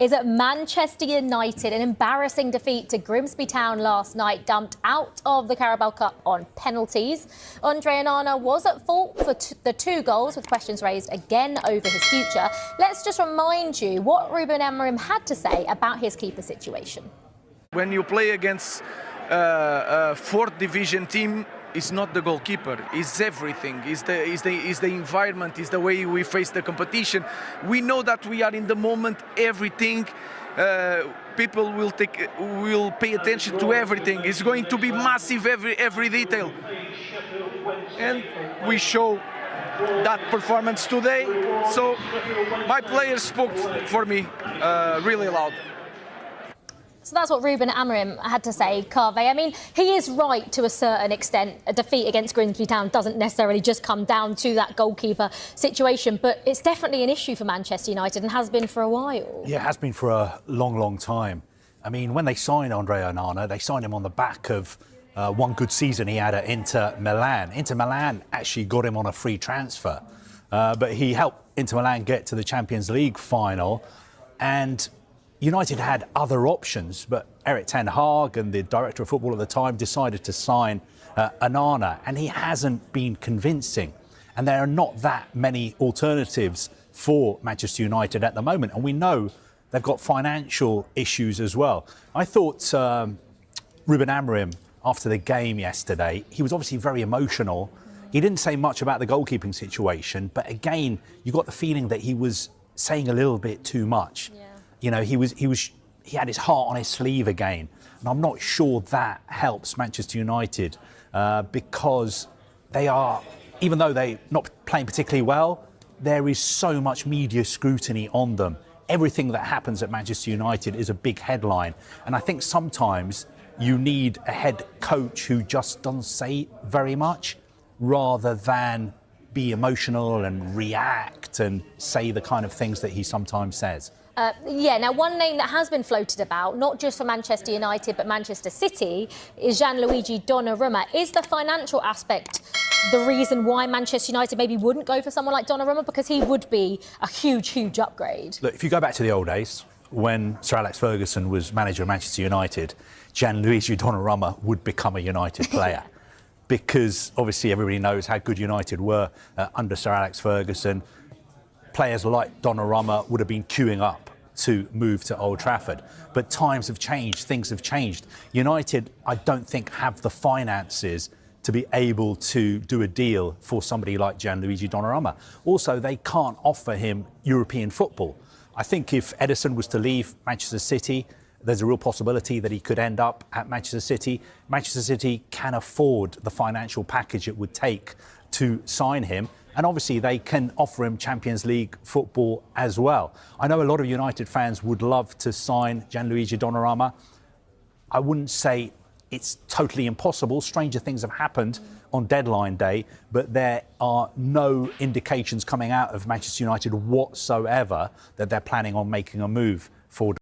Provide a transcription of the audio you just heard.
is at Manchester United. An embarrassing defeat to Grimsby Town last night, dumped out of the Carabao Cup on penalties. Andre Onana was at fault for the 2 goals, with questions raised again over his future. Let's just remind you what Ruben Amorim had to say about his keeper situation. When you play against a 4th division team, it's not the goalkeeper, it's everything, it's the environment, it's the way we face the competition. We know that we are in the moment, everything, people will pay attention to everything. It's going to be massive, every detail. And we show that performance today, so my players spoke for me really loud. So that's what Ruben Amorim had to say, Carve. I mean, he is right to a certain extent. A defeat against Grimsby Town doesn't necessarily just come down to that goalkeeper situation, but it's definitely an issue for Manchester United and has been for a while. Yeah, it has been for a long, long time. I mean, when they signed Andre Onana, they signed him on the back of one good season he had at Inter Milan. Inter Milan actually got him on a free transfer, but he helped Inter Milan get to the Champions League final, and United had other options, but Erik ten Hag and the director of football at the time decided to sign Onana, and he hasn't been convincing. And there are not that many alternatives for Manchester United at the moment, and we know they've got financial issues as well. I thought Ruben Amorim, after the game yesterday, he was obviously very emotional. He didn't say much about the goalkeeping situation, but again, you got the feeling that he was saying a little bit too much. Yeah. You know, he had his heart on his sleeve again, and I'm not sure that helps Manchester United because they are, even though they're not playing particularly well, there is so much media scrutiny on them. Everything that happens at Manchester United is a big headline, and I think sometimes you need a head coach who just doesn't say very much, rather than be emotional and react and say the kind of things that he sometimes says. Yeah, now one name that has been floated about, not just for Manchester United but Manchester City, is Gianluigi Donnarumma. Is the financial aspect the reason why Manchester United maybe wouldn't go for someone like Donnarumma? Because he would be a huge, huge upgrade. Look, if you go back to the old days, when Sir Alex Ferguson was manager of Manchester United, Gianluigi Donnarumma would become a United player. Because obviously everybody knows how good United were under Sir Alex Ferguson. Players like Donnarumma would have been queuing up to move to Old Trafford. But times have changed, things have changed. United, I don't think, have the finances to be able to do a deal for somebody like Gianluigi Donnarumma. Also, they can't offer him European football. I think if Ederson was to leave Manchester City, there's a real possibility that he could end up at Manchester City. Manchester City can afford the financial package it would take to sign him. And obviously they can offer him Champions League football as well. I know a lot of United fans would love to sign Gianluigi Donnarumma. I wouldn't say it's totally impossible. Stranger things have happened on deadline day, but there are no indications coming out of Manchester United whatsoever that they're planning on making a move for